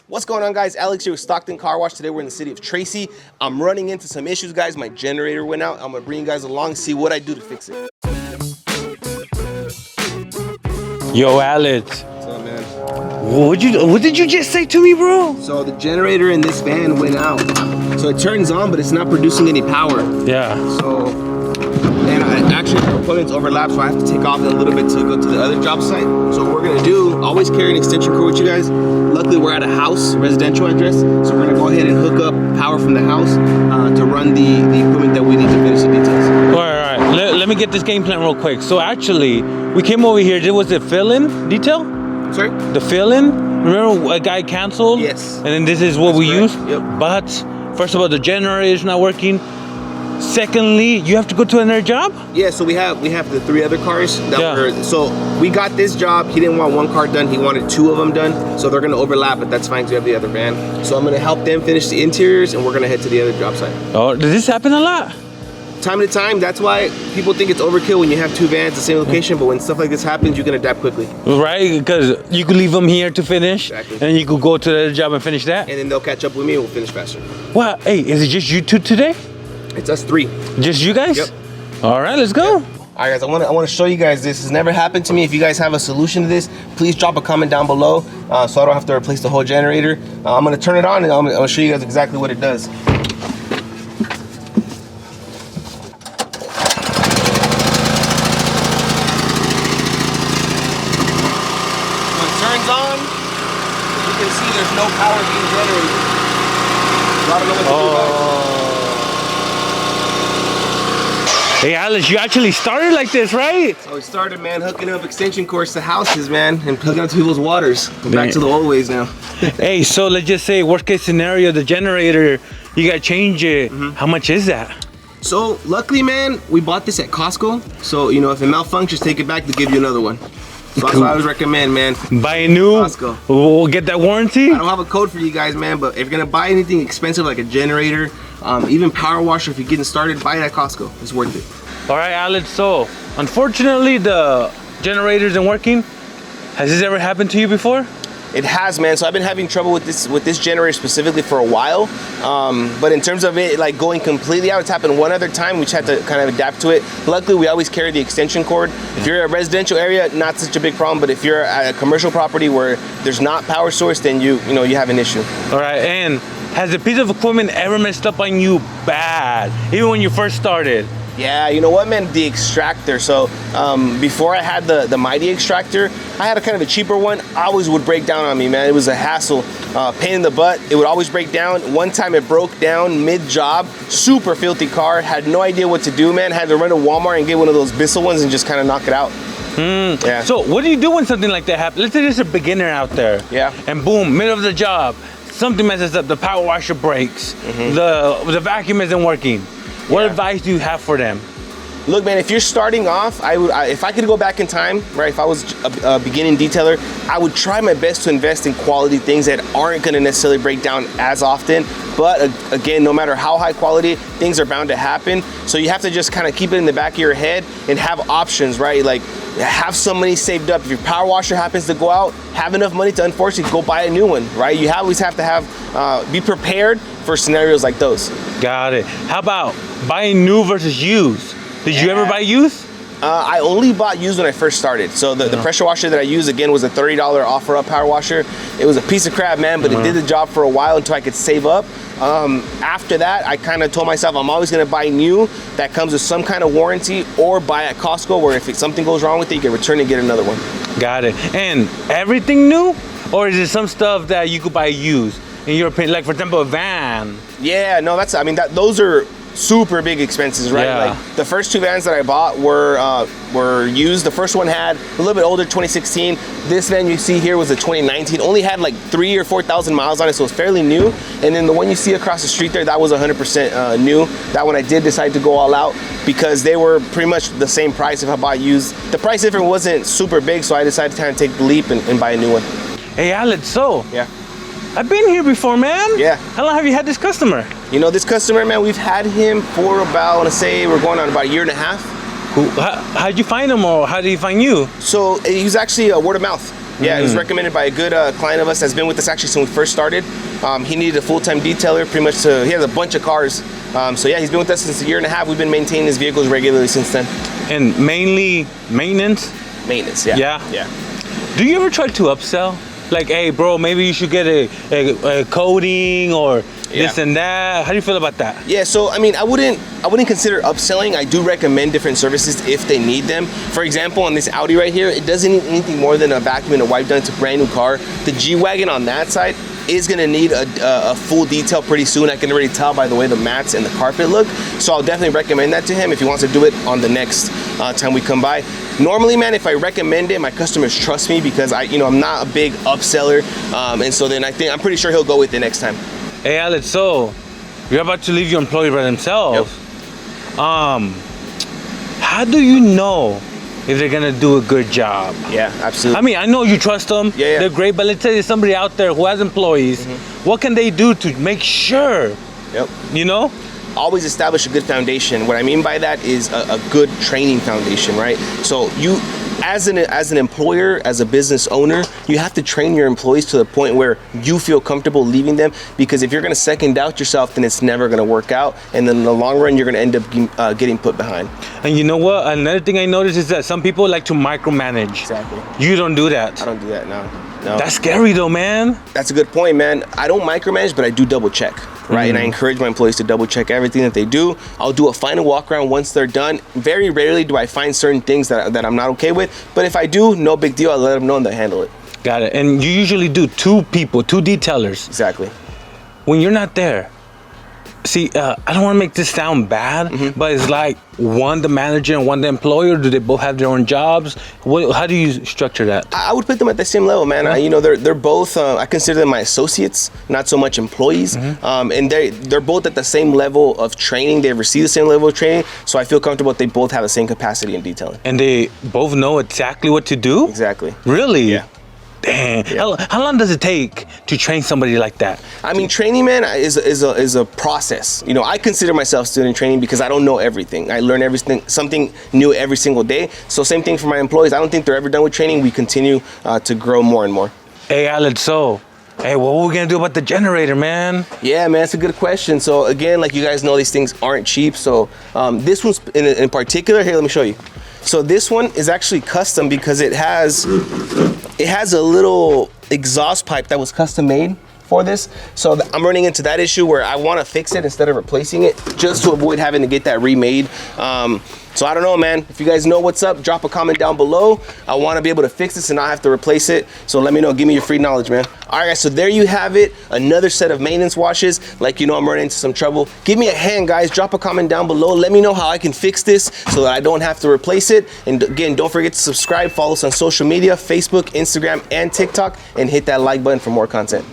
What's going on, guys? Alex here with Stockton Car Wash. Today we're in the city of Tracy. I'm running into some issues, guys. My generator went out. I'm gonna bring you guys along, see what I do to fix it. Yo, Alex. What's up, man? What did you just say to me, bro? So the generator in this van went out. So it turns on, but it's not producing any power. Yeah. So, and actually the appointments overlap, so I have to take off in a little bit to go to the other job site. So what we're gonna do, always carry an extension cord with you guys. Luckily, we're at a house, residential address, so we're gonna go ahead and hook up power from the house to run the equipment that we need to finish the details. All right. Let me get this game plan real quick. So actually, we came over here. There was a fill-in detail. Sorry? The fill-in. Remember, a guy canceled. Yes. And then this is what we use. Yep. But first of all, the generator is not working. Secondly, you have to go to another job. Yeah, so we have the 3 other cars that Yeah. were, so we got this job. He didn't want 1 car done, he wanted 2 of them done. So they're gonna overlap, but that's fine because we have the other van. So I'm gonna help them finish the interiors and we're gonna head to the other job site. Oh, does this happen a lot? Time to time, that's why people think it's overkill when you have 2 vans, the same location, but when stuff like this happens, you can adapt quickly. Right, because you could leave them here to finish, Exactly. and you could go to the other job and finish that. And then they'll catch up with me and we'll finish faster. Well, hey, is it just you two today? It's us 3. Just you guys? Yep. All right, let's go. All right, guys, I want to show you guys this. Has never happened to me. If you guys have a solution to this, please drop a comment down below so I don't have to replace the whole generator. I'm going to turn it on and I'm going to show you guys exactly what it does. When it turns on, you can see there's no power being generated. So I don't know what to do about it. Hey, Alex, you actually started like this, right? So we started, man, hooking up extension cords to houses, man, and hooking up to people's waters. We're back to the old ways now. Hey, so let's just say worst case scenario, the generator, you gotta change it. How much is that? So luckily, man, we bought this at Costco. So, you know, if it malfunctions, take it back, they'll give you another one. So that's what I always recommend, man. Buy a new, Costco. we'll get that warranty. I don't have a code for you guys, man, but if you're gonna buy anything expensive like a generator, even power washer, if you're getting started, buy it at Costco. It's worth it. All right, Alex, so unfortunately the generator isn't working. Has this ever happened to you before? It has, man. So I've been having trouble with this generator specifically for a while. But in terms of it like going completely out, it's happened one other time. We just had to kind of adapt to it. Luckily, we always carry the extension cord. If you're in a residential area, not such a big problem. But if you're at a commercial property where there's not power source, then you have an issue. All right, and has a piece of equipment ever messed up on you bad, even when you first started? Yeah, you know what, man? The extractor. So before I had the Mighty extractor, I had a kind of a cheaper one. Always would break down on me, man. It was a hassle, pain in the butt. It would always break down. One time it broke down mid-job. Super filthy car. Had no idea what to do, man. Had to run to Walmart and get one of those Bissell ones and just kind of knock it out. Yeah. So what do you do when something like that happens? Let's say there's a beginner out there. Yeah. And boom, middle of the job, something messes up. The power washer breaks. The vacuum isn't working. What advice do you have for them? Look, man, if you're starting off, if I could go back in time, right, if I was a beginning detailer, I would try my best to invest in quality things that aren't gonna necessarily break down as often. But again, no matter how high quality, things are bound to happen. So you have to just kind of keep it in the back of your head and have options, right? Like have some money saved up. If your power washer happens to go out, have enough money to unfortunately go buy a new one, right? You always have to be prepared for scenarios like those. Got it. How about buying new versus used? Did you ever buy used? I only bought used when I first started. So the pressure washer that I used, again, was a $30 offer up power washer. It was a piece of crap, man, but it did the job for a while until I could save up. After that, I kind of told myself I'm always gonna buy new that comes with some kind of warranty, or buy at Costco where if something goes wrong with it, you can return and get another one. Got it. And everything new? Or is it some stuff that you could buy used? In your opinion, like for example, a van? Yeah, no, those are super big expenses, right? Yeah. Like the first 2 vans that I bought were used. The first one had a little bit older, 2016. This van you see here was a 2019. Only had like 3,000 or 4,000 miles on it, so it's fairly new. And then the one you see across the street there, that was 100% new. That one I did decide to go all out because they were pretty much the same price if I bought used. The price difference wasn't super big, so I decided to kind of take the leap and buy a new one. Hey, Alex, so yeah. I've been here before, man. Yeah. How long have you had this customer? You know, this customer, man, we've had him for about, I want to say, we're going on about 1.5 years. How'd you find him, or how did he find you? So he was actually word of mouth. Yeah, it was recommended by a good client of us that's been with us actually since we first started. He needed a full-time detailer, pretty much. He has a bunch of cars. So yeah, he's been with us since a year and a half. We've been maintaining his vehicles regularly since then. And mainly maintenance? Maintenance, yeah. Yeah? Yeah. Do you ever try to upsell? Like, hey, bro, maybe you should get a coating or this and that. How do you feel about that? Yeah, so I mean, I wouldn't consider upselling. I do recommend different services if they need them. For example, on this Audi right here, it doesn't need anything more than a vacuum and a wipe done. It's a brand new car. The G-Wagon on that side is gonna need a full detail pretty soon. I can already tell by the way the mats and the carpet look. So I'll definitely recommend that to him if he wants to do it on the next time we come by. Normally, man, if I recommend it, my customers trust me because I'm not a big upseller, and so then I'm pretty sure he'll go with it next time. Hey, Alex, so you're about to leave your employee by themselves. Yep. How do you know if they're gonna do a good job? Yeah, absolutely. I mean, I know you trust them. Yeah. They're great, but let's say there's somebody out there who has employees. What can they do to make sure? Yep. You know? Always establish a good foundation. What I mean by that is a good training foundation, right? So you, as an employer, as a business owner, you have to train your employees to the point where you feel comfortable leaving them, because if you're going to second doubt yourself, then it's never going to work out, and then in the long run you're going to end up getting put behind. And you know what, another thing I noticed is that some people like to micromanage. Exactly. You don't do that. I don't do that. No. That's scary though, man. That's a good point, man. I don't micromanage, but I do double check, right? And I encourage my employees to double check everything that they do. I'll do a final walk around once they're done. Very rarely do I find certain things that I'm not okay with, but if I do, no big deal. I'll let them know and they'll handle it. Got it. And you usually do two detailers. Exactly. When you're not there, see, I don't want to make this sound bad, but it's like one the manager and one the employer. Do they both have their own jobs? How do you structure that? I would put them at the same level, man. They're both. I consider them my associates, not so much employees. And they're both at the same level of training. They've received the same level of training, so I feel comfortable that they both have the same capacity in detailing. And they both know exactly what to do. Exactly. Really? Yeah. Damn. Yeah. How long does it take to train somebody like that? I mean, training, man, is a process. I consider myself still in training because I don't know everything. I learn something new every single day. So same thing for my employees. I don't think they're ever done with training. We continue to grow more and more. Hey, Alex, so hey, what are we gonna do about the generator, man? Yeah, man, it's a good question. So again, like you guys know, these things aren't cheap. So this one's in particular, here, let me show you. So this one is actually custom because it has a little exhaust pipe that was custom made for this. So I'm running into that issue where I want to fix it instead of replacing it, just to avoid having to get that remade. So I don't know, man. If you guys know what's up, drop a comment down below. I want to be able to fix this and not have to replace it. So let me know. Give me your free knowledge, man. All right, guys. So there you have it. Another set of maintenance washes. Like, I'm running into some trouble. Give me a hand, guys. Drop a comment down below. Let me know how I can fix this so that I don't have to replace it. And again, don't forget to subscribe. Follow us on social media, Facebook, Instagram, and TikTok. And hit that like button for more content.